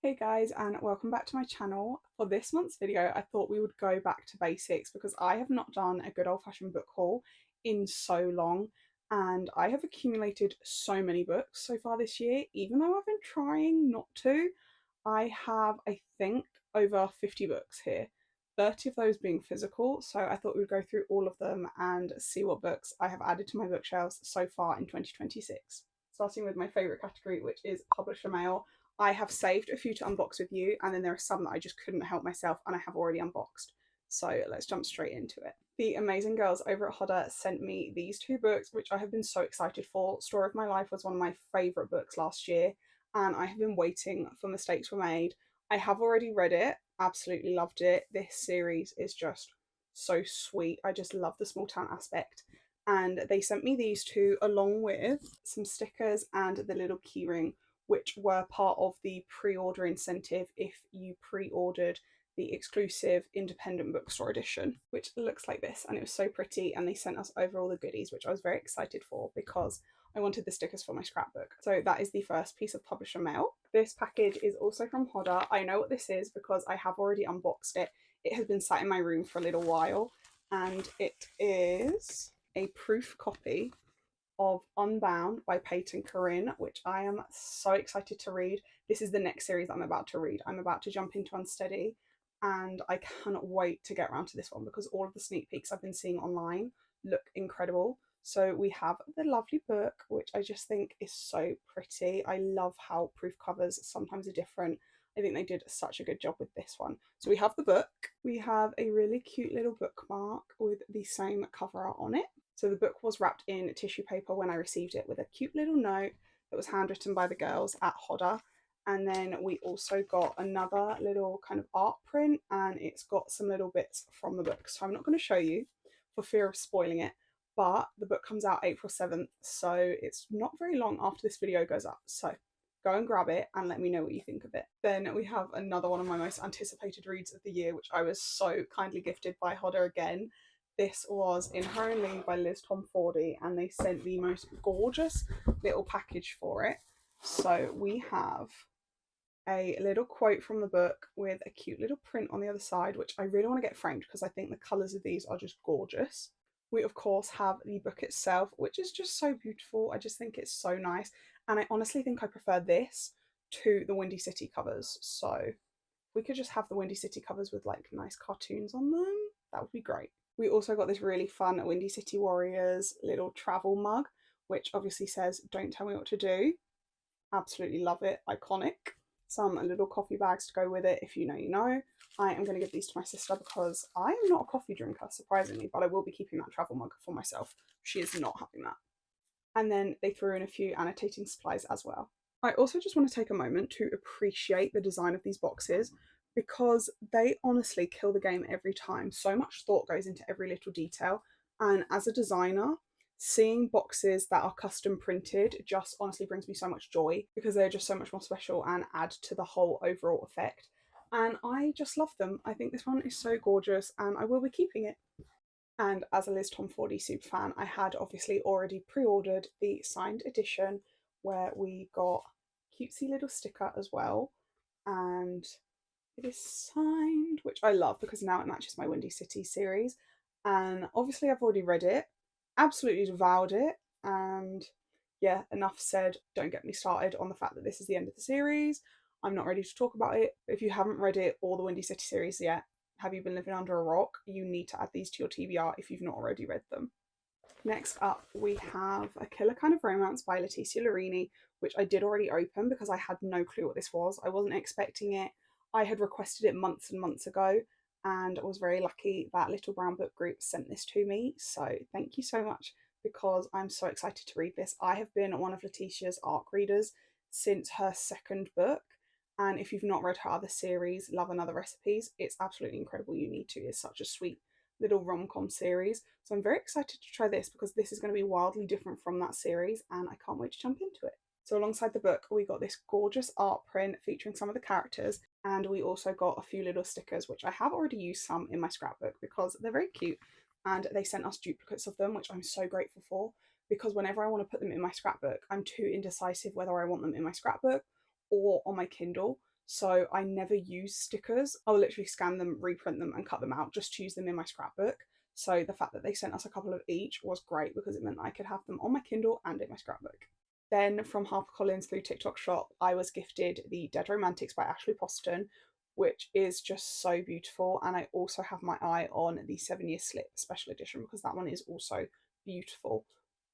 Hey guys, and welcome back to my channel. For this month's video, I thought we would go back to basics because I have not done a good old-fashioned book haul in so long, and I have accumulated so many books so far this year. Even though I've been trying not to, I have, I think, over 50 books here, 30 of those being physical, so I thought we would go through all of them and see what books I have added to my bookshelves so far in 2026. Starting with my favourite category, which is publisher mail. I have saved a few to unbox with you, and then there are some that I just couldn't help myself and I have already unboxed. So let's jump straight into it. The amazing girls over at Hodder sent me these two books, which I have been so excited for. Story of My Life was one of my favourite books last year, and I have been waiting for Mistakes Were Made. I have already read it, absolutely loved it. This series is just so sweet. I just love the small town aspect. And they sent me these two along with some stickers and the little keyring, which were part of the pre-order incentive if you pre-ordered the exclusive independent bookstore edition, which looks like this, and it was so pretty. And they sent us over all the goodies, which I was very excited for because I wanted the stickers for my scrapbook. So that is the first piece of publisher mail. This package is also from Hodder. I know what this is because I have already unboxed it. It has been sat in my room for a little while, and it is a proof copy of Unbound by Peyton Corinne, which I am so excited to read. This is the next series I'm about to read. I'm about to jump into Unsteady, and I cannot wait to get around to this one because all of the sneak peeks I've been seeing online look incredible. So we have the lovely book, which I just think is so pretty. I love how proof covers sometimes are different. I think they did such a good job with this one. So we have the book. We have a really cute little bookmark with the same cover art on it. So the book was wrapped in tissue paper when I received it with a cute little note that was handwritten by the girls at Hodder. And then we also got another little kind of art print, and it's got some little bits from the book. So I'm not going to show you for fear of spoiling it, but the book comes out April 7th, so it's not very long after this video goes up. So go and grab it and let me know what you think of it. Then we have another one of my most anticipated reads of the year, which I was so kindly gifted by Hodder again. This was In Her Own League by Liz Tomfordy, and they sent the most gorgeous little package for it. So we have a little quote from the book with a cute little print on the other side, which I really want to get framed because I think the colours of these are just gorgeous. We of course have the book itself, which is just so beautiful. I just think it's so nice, and I honestly think I prefer this to the Windy City covers. So if we could just have the Windy City covers with like nice cartoons on them, that would be great. We also got this really fun Windy City Warriors little travel mug, which obviously says, "Don't tell me what to do." Absolutely love it. Iconic. Some little coffee bags to go with it. If you know, you know. I am going to give these to my sister because I am not a coffee drinker, surprisingly, but I will be keeping that travel mug for myself. She is not having that. And then they threw in a few annotating supplies as well. I also just want to take a moment to appreciate the design of these boxes because they honestly kill the game every time. So much thought goes into every little detail, and as a designer, seeing boxes that are custom printed just honestly brings me so much joy because they're just so much more special and add to the whole overall effect. And I just love them. I think this one is so gorgeous and I will be keeping it. And as a Liz Tomfordy super fan, I had obviously already pre-ordered the signed edition where we got cutesy little sticker as well. And it is signed, which I love because now it matches my Windy City series. And obviously I've already read it, absolutely devoured it, and yeah, enough said. Don't get me started on the fact that this is the end of the series. I'm not ready to talk about it. If you haven't read it or the Windy City series yet, have you been living under a rock? You need to add these to your TBR if you've not already read them. Next up, we have A Killer Kind of Romance by Leticia Lorini, which I did already open because I had no clue what this was. I wasn't expecting it. I had requested it months and months ago, and I was very lucky that Little Brown Book Group sent this to me. So thank you so much because I'm so excited to read this. I have been one of Leticia's ARC readers since her second book. And if you've not read her other series, Love and Other Recipes, it's absolutely incredible. You need to. It's such a sweet little rom-com series. So I'm very excited to try this because this is going to be wildly different from that series and I can't wait to jump into it. So alongside the book, we got this gorgeous art print featuring some of the characters, and we also got a few little stickers, which I have already used some in my scrapbook because they're very cute, and they sent us duplicates of them, which I'm so grateful for because whenever I want to put them in my scrapbook, I'm too indecisive whether I want them in my scrapbook or on my Kindle. so I never use stickers. I'll literally scan them, reprint them and cut them out just to use them in my scrapbook. So the fact that they sent us a couple of each was great because it meant I could have them on my Kindle and in my scrapbook. Then from HarperCollins through TikTok Shop, I was gifted the Dead Romantics by Ashley Poston, which is just so beautiful. And I also have my eye on the 7-Year Slip special edition because that one is also beautiful.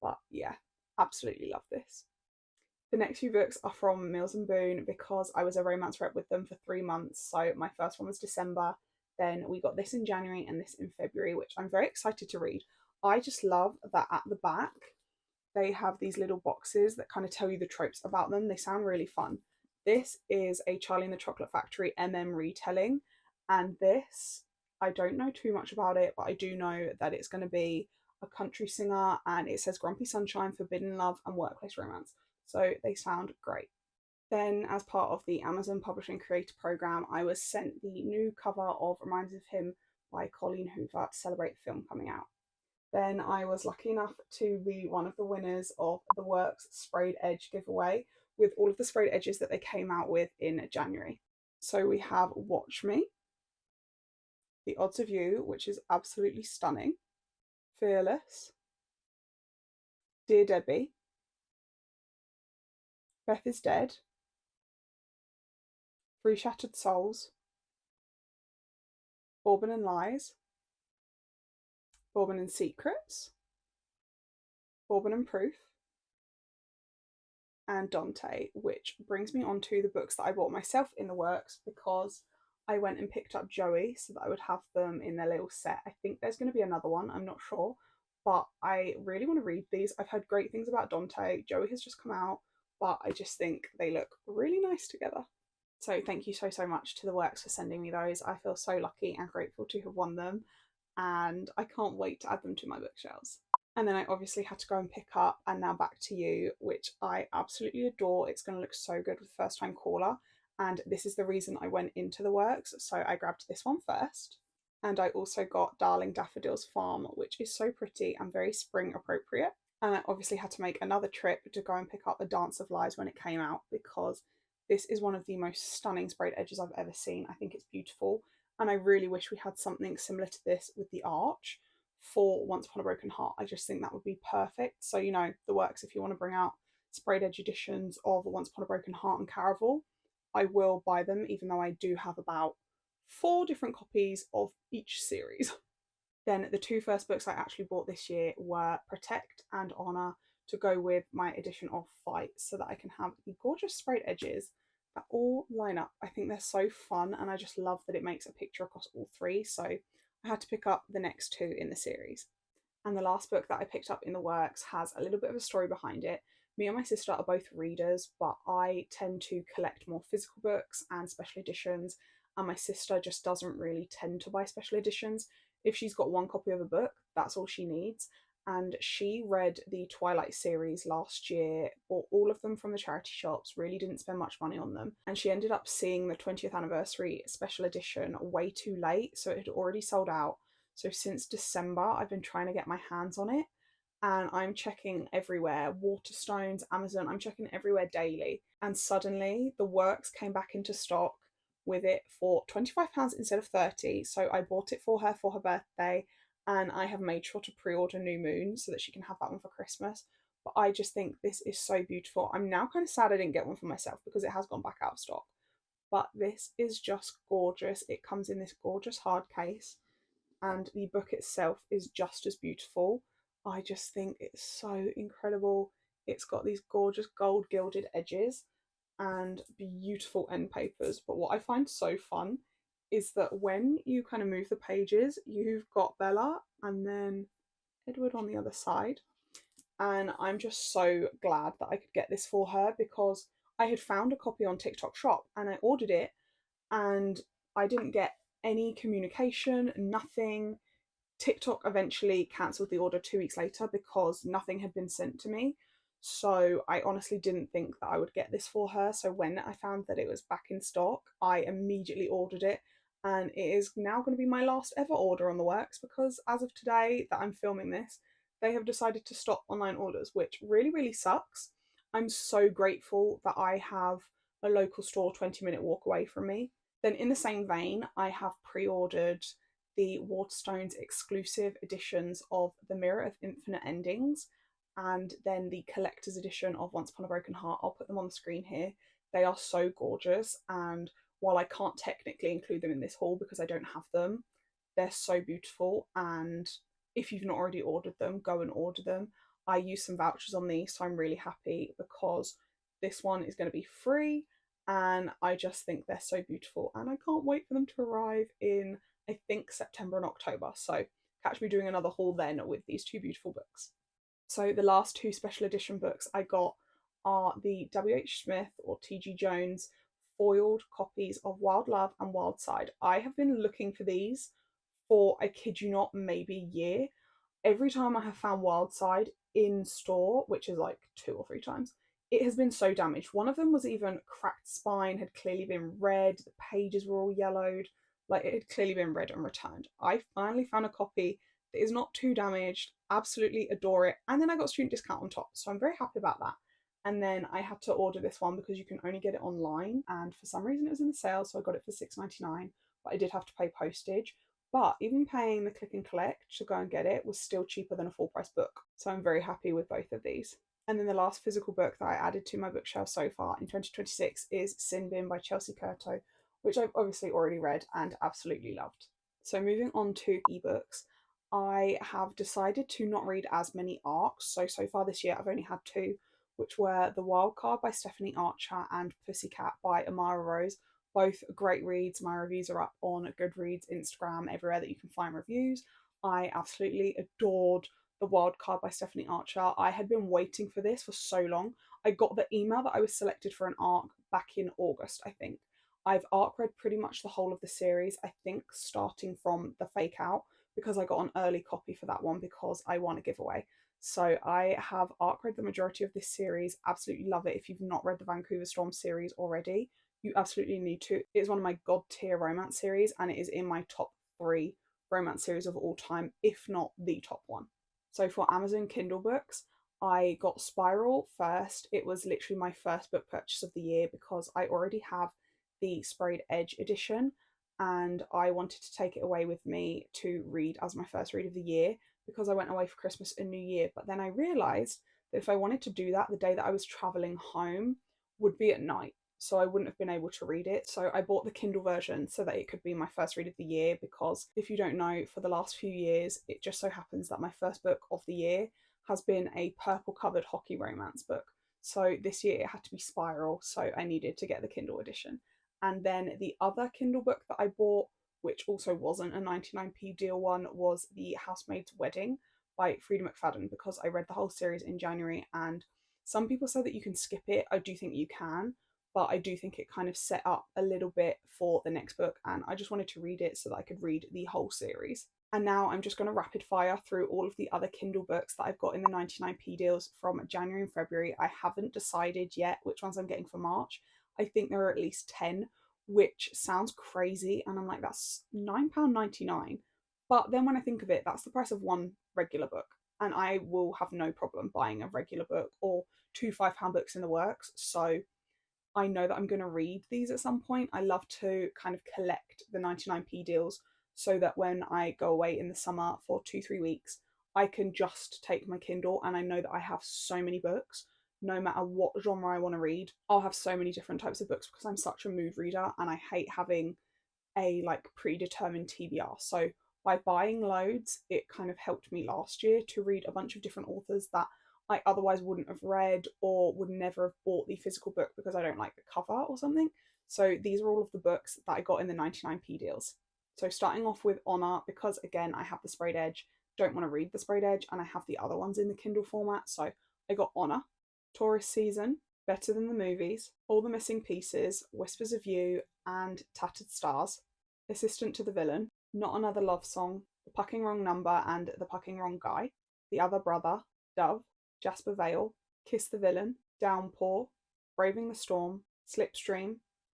But yeah, absolutely love this. The next few books are from Mills and Boon because I was a romance rep with them for 3 months. So my first one was December, then we got this in January and this in February, which I'm very excited to read. I just love that at the back they have these little boxes that kind of tell you the tropes about them. They sound really fun. This is a Charlie and the Chocolate Factory retelling, and this, I don't know too much about it, but I do know that it's going to be a country singer, and it says Grumpy Sunshine, Forbidden Love and Workplace Romance. So they sound great. Then, as part of the Amazon Publishing Creator Program, I was sent the new cover of Reminds of Him by Colleen Hoover to celebrate the film coming out. Then I was lucky enough to be one of the winners of the Works Sprayed Edge giveaway with all of the sprayed edges that they came out with in January. So we have Watch Me, The Odds of You, which is absolutely stunning, Fearless, Dear Debbie, Beth is Dead, Three Shattered Souls, Bourbon and Lies, Bourbon and Secrets, Bourbon and Proof, and Dante, which brings me on to the books that I bought myself in the works because I went and picked up Joey so that I would have them in their little set. I think there's going to be another one, I'm not sure, but I really want to read these. I've heard great things about Dante. Joey has just come out, but I just think they look really nice together. So thank you so much to the works for sending me those. I feel so lucky and grateful to have won them, and I can't wait to add them to my bookshelves. And then I obviously had to go and pick up And Now Back to You, which I absolutely adore. It's going to look so good with First Time Caller, and this is the reason I went into the works, so I grabbed this one first. And I also got Darling Daffodil's Farm, which is so pretty and very spring appropriate. And I obviously had to make another trip to go and pick up A Dance of Lies when it came out because this is one of the most stunning sprayed edges I've ever seen. I think it's beautiful, and I really wish we had something similar to this with the arch for Once Upon a Broken Heart. I just think that would be perfect. So, you know, the works, if you want to bring out sprayed edge editions of Once Upon a Broken Heart and Caraval, I will buy them, even though I do have about 4 different copies of each series. Then the 2 first books I actually bought this year were Protect and Honor, to go with my edition of Fight, so that I can have the gorgeous sprayed edges that all line up. I think they're so fun, and I just love that it makes a picture across all 3, so I had to pick up the next 2 in the series. And the last book that I picked up in the works has a little bit of a story behind it. Me and my sister are both readers, but I tend to collect more physical books and special editions, and my sister just doesn't really tend to buy special editions. If she's got 1 copy of a book, that's all she needs. And she read the Twilight series last year, bought all of them from the charity shops, really didn't spend much money on them. And she ended up seeing the 20th anniversary special edition way too late, so it had already sold out. So since December, I've been trying to get my hands on it, and I'm checking everywhere, Waterstones, Amazon, I'm checking everywhere daily. And suddenly the works came back into stock with it for £25 instead of £30. So I bought it for her birthday, and I have made sure to pre-order New Moon so that she can have that one for Christmas. But I just think this is so beautiful. I'm now kind of sad I didn't get one for myself because it has gone back out of stock. But this is just gorgeous. It comes in this gorgeous hard case, and the book itself is just as beautiful. I just think it's so incredible. It's got these gorgeous gold gilded edges and beautiful end papers. But what I find so fun is that when you kind of move the pages, you've got Bella and then Edward on the other side. And I'm just so glad that I could get this for her because I had found a copy on TikTok Shop and I ordered it, and I didn't get any communication, nothing. TikTok eventually cancelled the order 2 weeks later because nothing had been sent to me. So I honestly didn't think that I would get this for her. So when I found that it was back in stock, I immediately ordered it. And it is now going to be my last ever order on the works because as of today that I'm filming this, they have decided to stop online orders, which really, really sucks. I'm so grateful that I have a local store 20-minute walk away from me. Then in the same vein, I have pre-ordered the Waterstones exclusive editions of The Mirror of Infinite Endings and then the collector's edition of Once Upon a Broken Heart. I'll put them on the screen here. They are so gorgeous, and while I can't technically include them in this haul because I don't have them, they're so beautiful, and if you've not already ordered them, go and order them. I used some vouchers on these, so I'm really happy because this one is going to be free, and I just think they're so beautiful, and I can't wait for them to arrive in, I think, September and October. So catch me doing another haul then with these two beautiful books. So the last two special edition books I got are the WHSmith or TGJones foiled copies of Wild Love and Wild Side. I have been looking for these for, I kid you not, maybe a year. Every time I have found Wild Side in store, which is like 2 or 3 times, it has been so damaged. One of them was even cracked spine, had clearly been read, the pages were all yellowed, like it had clearly been read and returned. I finally found a copy that is not too damaged, absolutely adore it, and then I got student discount on top, so I'm very happy about that. And then I had to order this one because you can only get it online, and for some reason it was in the sale, so I got it for $6.99, but I did have to pay postage. But even paying the click and collect to go and get it was still cheaper than a full price book, so I'm very happy with both of these. And then the last physical book that I added to my bookshelf so far in 2026 is Sin Bin by Chelsea Curto, which I've obviously already read and absolutely loved. So moving on to ebooks, I have decided to not read as many arcs. So far this year I've only had 2, which were The Wild Card by Stephanie Archer and Pussycat by Amara Rose. Both great reads. My reviews are up on Goodreads, Instagram, everywhere that you can find reviews. I absolutely adored The Wild Card by Stephanie Archer. I had been waiting for this for so long. I got the email that I was selected for an arc back in August, I think. I've arc read pretty much the whole of the series, I think, starting from The Fake Out, because I got an early copy for that one because I won a giveaway. So I have arc read the majority of this series, absolutely love it. If you've not read the Vancouver Storm series already, you absolutely need to. It is one of my god tier romance series, and it is in my top 3 romance series of all time, if not the top one. So for Amazon Kindle books, I got Spiral first. It was literally my first book purchase of the year because I already have the Sprayed Edge edition, and I wanted to take it away with me to read as my first read of the year because I went away for Christmas and New Year. But then I realised that if I wanted to do that, the day that I was travelling home would be at night, so I wouldn't have been able to read it. So I bought the Kindle version so that it could be my first read of the year, because if you don't know, for the last few years, it just so happens that my first book of the year has been a purple covered hockey romance book. So this year it had to be Spiral, so I needed to get the Kindle edition. And then the other Kindle book that I bought, which also wasn't a 99p deal one, was The Housemaid's Wedding by Frida McFadden, because I read the whole series in January, and some people say that you can skip it. I do think you can, but I do think it kind of set up a little bit for the next book, and I just wanted to read it so that I could read the whole series. And now I'm just going to rapid fire through all of the other Kindle books that I've got in the 99p deals from January and February. I haven't decided yet which ones I'm getting for March. I think there are at least 10, which sounds crazy, and I'm like, that's £9.99. But then when I think of it, that's the price of one regular book, and I will have no problem buying a regular book or 2 £5 books in the works. So I know that I'm going to read these at some point. I love to kind of collect the 99p deals so that when I go away in the summer for 2-3 weeks, I can just take my Kindle, and I know that I have so many books. No matter what genre I want to read, I'll have so many different types of books because I'm such a mood reader, and I hate having a like predetermined TBR. So by buying loads, it kind of helped me last year to read a bunch of different authors that I otherwise wouldn't have read or would never have bought the physical book because I don't like the cover or something. So these are all of the books that I got in the 99p deals. So starting off with Honor, because again, I have the Sprayed Edge, don't want to read the Sprayed Edge, and I have the other ones in the Kindle format, so I got Honor. Tourist Season, Better Than the Movies, All the Missing Pieces, Whispers of You, and Tattered Stars. Assistant to the Villain, Not Another Love Song, The Pucking Wrong Number and The Pucking Wrong Guy, The Other Brother, Dove, Jasper Vale, Kiss the Villain, Downpour, Braving the Storm, Slipstream,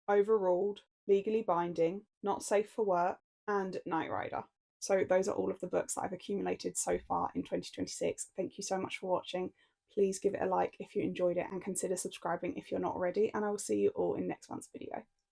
Overruled, Legally Binding, Not Safe for Work, and Knight Rider. So those are all of the books that I've accumulated so far in 2026. Thank you so much for watching. Please give it a like if you enjoyed it and consider subscribing if you're not already, and I will see you all in next month's video.